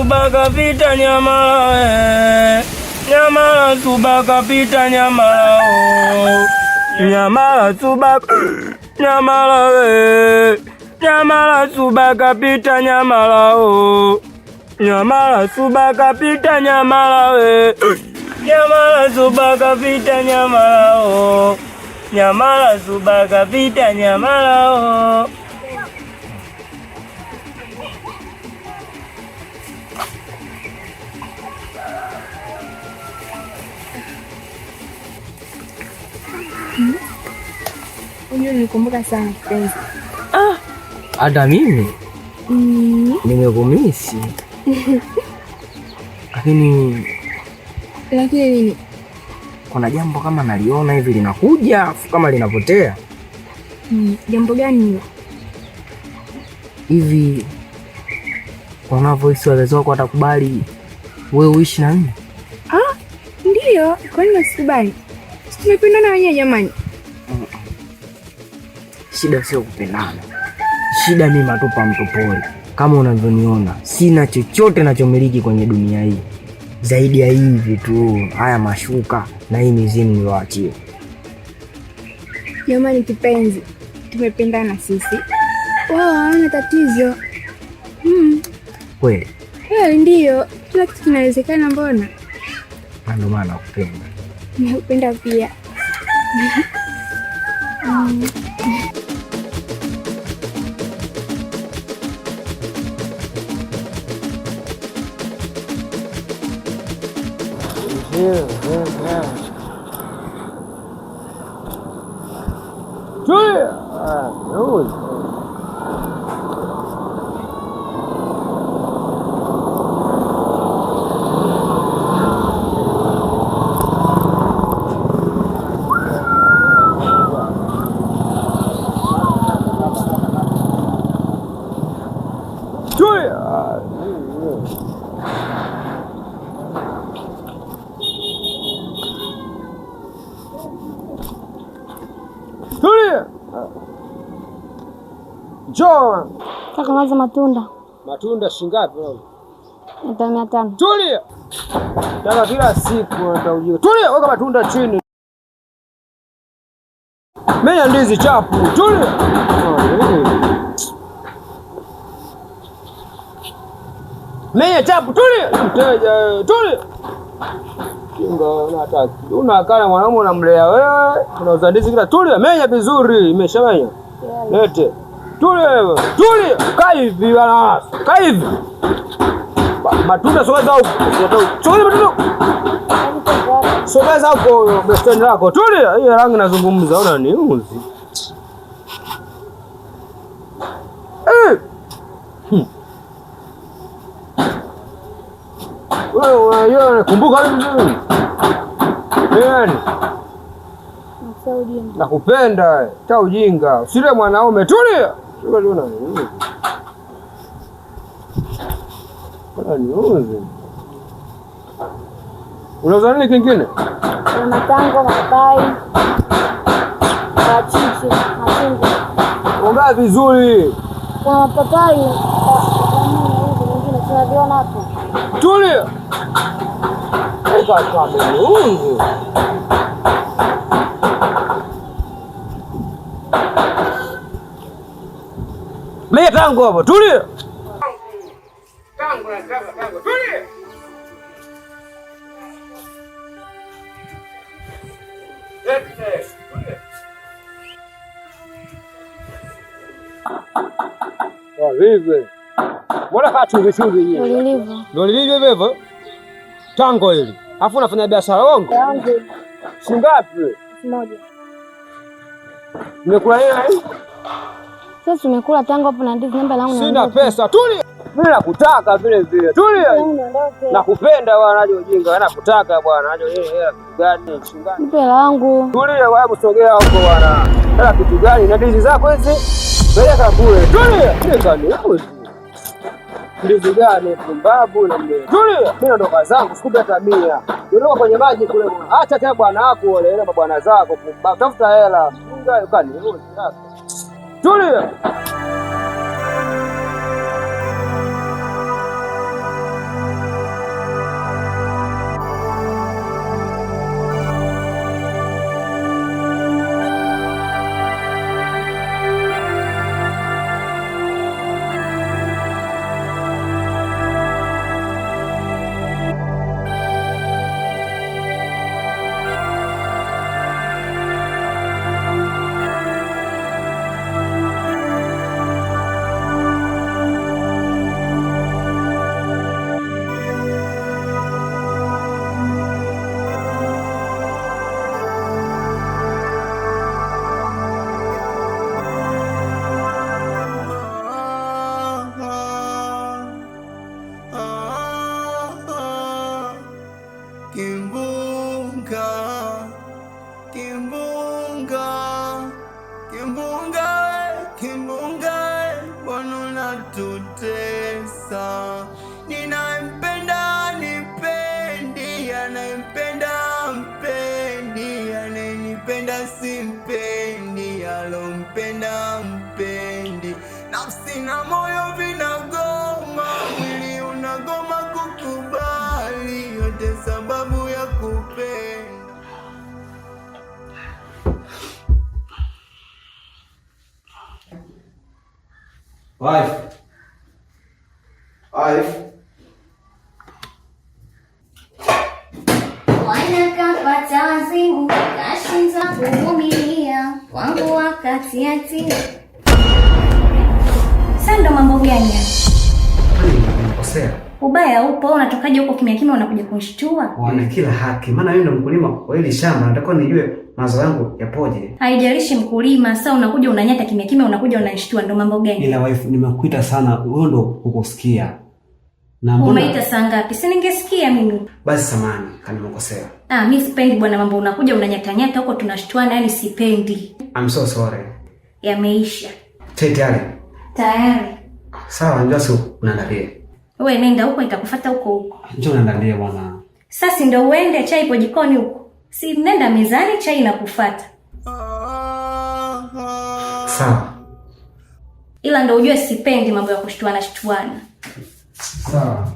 Suba kapita Nyamala, Nyamala Suba kapita Nyamala, Nyamala Suba Nyamala, Nyamala Suba kapita Nyamala, Nyamala Suba kapita Nyamala, Nyamala Suba kapita Nyamala, Nyamala Suba kapita Nyamala. Unajua nikumbuka sana kipenzi. Hata mimi nimekumisi. Lakini nini? Kuna jambo kama naliona hivi linakuja afu kama linapotea. Jambo gani hivi? Unavyohisi wazazi wako watakubali wewe uishi na mimi? Ndio, kwani nasikubali? Tumependana wenyewe jamani. Shida sio kupendana. Shida mimi matupa mtu pole. Kama unavyoniona, sina chochote nachomiliki kwenye dunia hii. Zaidi ya hivi tu, haya mashuka na hii mizimu niwaachie. Jamani kipenzi, tumependana sisi. Wao hawana tatizo. Kweli? Ndio, kila kitu kinawezekana mbona? Ndio maana nakupenda. Nakupenda pia. Njoo. Kaka maza matunda. Matunda shingapi wewe? 500. Tulia. Nataka kila siku utaujia. Tulia, weka matunda chini. Menya ndizi chapu. Tulia. Menya chapu, tulia. Mteja, tulia. Kinga unataka. Unakaa mwanaume unamlea wewe. Unauza ndizi kila tulia. Menya vizuri, imeshamenya. Lete. Tulia, tulia. Kaa hivi bwana. Kaa hivi. Matunda sogeza huko. Sogeza matunda. Sogeza huko bestani lako. Tulia. Hii rangi nazungumza una niuzi. Wewe kumbuka nini? Nani? Nakupenda, cha ujinga. Usile mwanaume, tulia. Tulia una nini? Unauza nini kingine? Kuna matango, mapapai, parachichi, machungwa. Ongea vizuri. Kuna mapapai, mengine tunaviona hapo. Tulia. Eka kameuzi. Mimi tangu hapo, tulia. Tangu, tulia. Vive. Mbona kaa chungu yenyewe? Ndio lilivyo hivyo. Tango hili. Alafu unafanya biashara wangu? Shingapi? 1. Nimekula nini? Sasa tumekula tango hapo na ndizi namba langu. Sina pesa. Tulia. Mimi nakutaka vile vile. Tulia. Nakupenda bwana, aje ujinga. Nakutaka bwana, aje hela kitu gani? Shingapi? Nipe hela yangu. Tulia, wewe usogea huko bwana. Hela kitu gani? Na ndizi zako hizi? Peleka kule. Tulia. Ni ndizi gani pumbavu na mimi? Tulia. Mimi naondoka zangu, sikupe hata 100. Niondoka kwenye maji kule. Acha tena bwana wako wale na bwana zako pumbavu. Tafuta hela. Funga ukani. Tulia. Ninayempenda nipendi, anayempenda mpendi, anayenipenda simpendi, alompenda mpendi. Nafsi na moyo vinagoma, mwili unagoma kukubali, yote sababu ya kupenda. Wife. Wanakapata wazimu, kashinda kuvumilia, wangu wakati ati. Sasa ndo mambo gani haya? Nimekosea. Ubaya upo, unatokaje huko kimya kimya unakuja kunishtua? Wana kila haki. Maana mimi ndo mkulima wa hili shamba, nataka nijue mazao yangu yapoje. Haijalishi mkulima, sasa unakuja unanyata kimya kimya unakuja unanishtua, ndo mambo gani? Ila wife, nimekuita sana, wewe ndo ukusikia. Na mbona umeita saa ngapi? Si ningesikia mimi. Basi samani, kama nimekosea. Mimi sipendi bwana mambo unakuja unanyatanyata huko tunashtuana, yani sipendi. I'm so sorry. Yameisha. Tayari. Tayari. Sawa, njoo sio unaandalia. Wewe nenda huko itakufuata huko. Njoo unaandalia bwana. Sasa ndio uende, chai ipo jikoni huko. Si nenda mezani, chai inakufuata. Sawa. Ila ndio ujue sipendi mambo ya kushtuana shtuana. Sawa.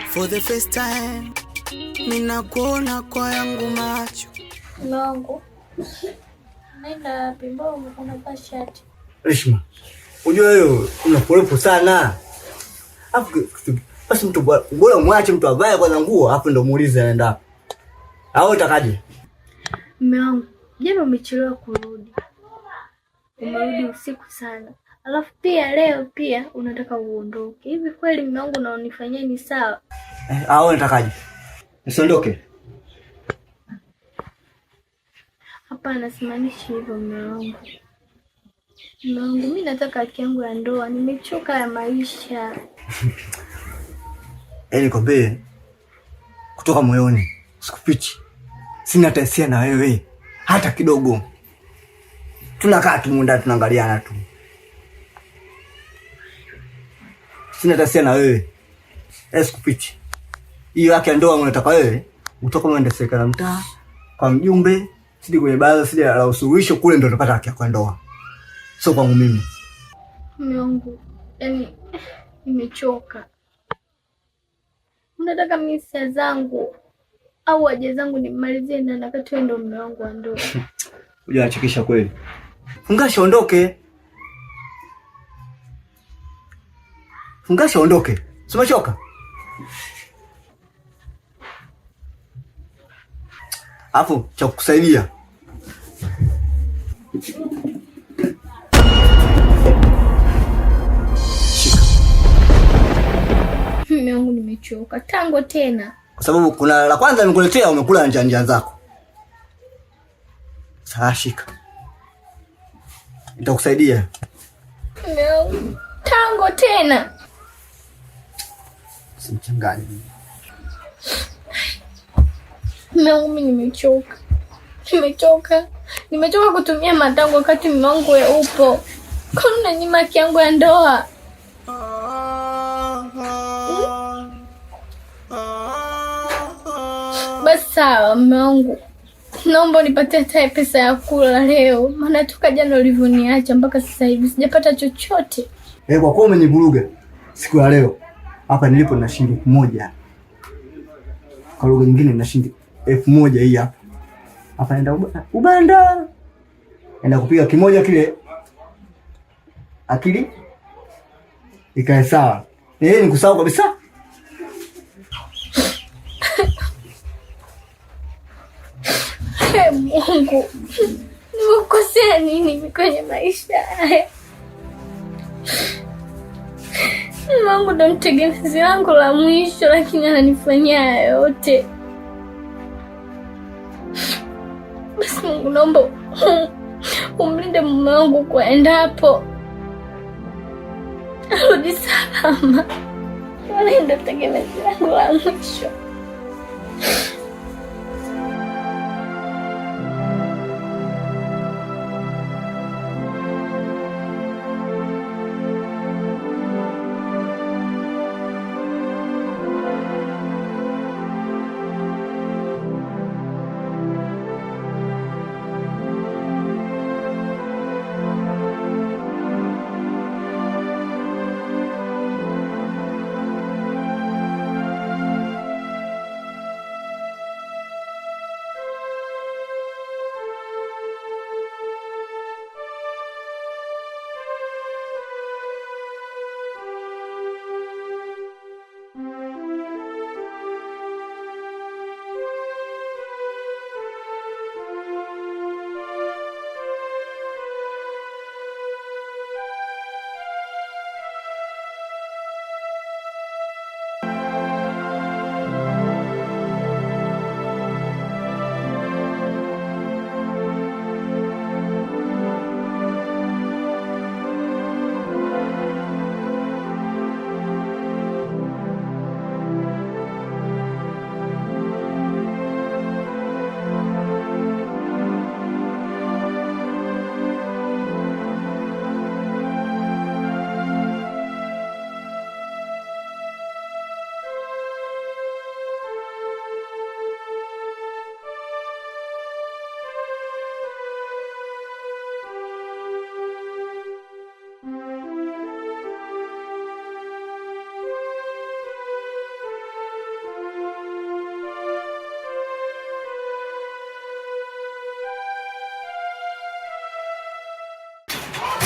For the first time ninakuona kwa yangu macho. Longo. Nenda pimbo unavaa shati. Rishma. Unajua wewe unapolepo sana. Basi mtu bora mwache mtu avae kwanza nguo hapo ndo muulize anaenda. Au utakaje? Mume wangu, jana umechelewa kurudi. Umerudi usiku sana. Alafu pia leo pia unataka uondoke. Hivi kweli mume wangu unaonifanyia ni sawa? Au unatakaje? Usiondoke. Hapana, simaanishi hivyo mume wangu. Mume wangu, mimi nataka haki yangu ya ndoa. Nimechoka ya maisha. Nikwambie kutoka moyoni, sikufichi. Sina tasia na wewe hata kidogo. Tunakaa tu munda tunaangaliana tu. Sina tasia na wewe. Sikufichi. Hiyo haki ya ndoa unataka wewe, utoka mwende serikali mtaa kwa mjumbe, sidi kwenye baraza, sidi la usuluhisho kule ndio utapata haki ya ndoa. Sio kwangu mimi. Mume wangu, yani nimechoka. Unataka misia zangu au waje zangu nimalizie na nakati wewe ndio mume wangu wa ndoa. Unachekesha kweli. Fungasha ondoke. Fungasha ondoke. Umechoka? Hapo cha kukusaidia. Mume wangu nimechoka. Tango tena. Kwa sababu kuna la kwanza nimekuletea umekula njanja zako. Sasa shika. Nitakusaidia. Mume wangu, tango tena. Simchanganye. Mume wangu mimi nimechoka. Nimechoka kutumia matango wakati mume wangu upo. Kwa nini unanyima haki yangu ya ndoa? Basi sawa mume wangu. Naomba unipatie hata pesa ya kula leo. Maana toka jana ulivyoniacha mpaka sasa hivi sijapata chochote. Kwa kuwa umenivuruga siku ya leo. Hapa nilipo na shilingi 1000. Kwa lugha nyingine na shilingi 1000 hii hapa. Hapa naenda ubanda. Naenda kupiga kimoja kile. Akili ikae sawa. Nikusahau kabisa. Mungu, nimekosea nini kwenye maisha haya? Mungu ndo mtegemezi wangu la mwisho, lakini ananifanyia yote. Basi Mungu, naomba umlinde mume wangu kuendapo. Arudi salama. Wala ndo mtegemezi wangu la mwisho.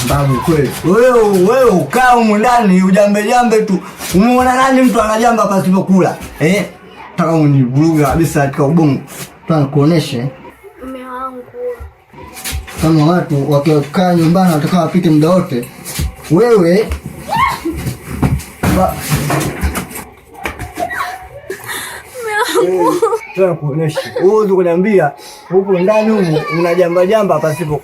Babu kweli. Wewe ukaa humu ndani ujambe tu. Umeona nani mtu anajamba pasipokula? Taka univuruga kabisa katika ubongo. Tunakuoneshe. Mume wangu. Kama watu wakikaa nyumbani watakao wapike muda wote. Wewe tunakuoneshe. Wewe unaniambia huko ndani humu unajamba pasipo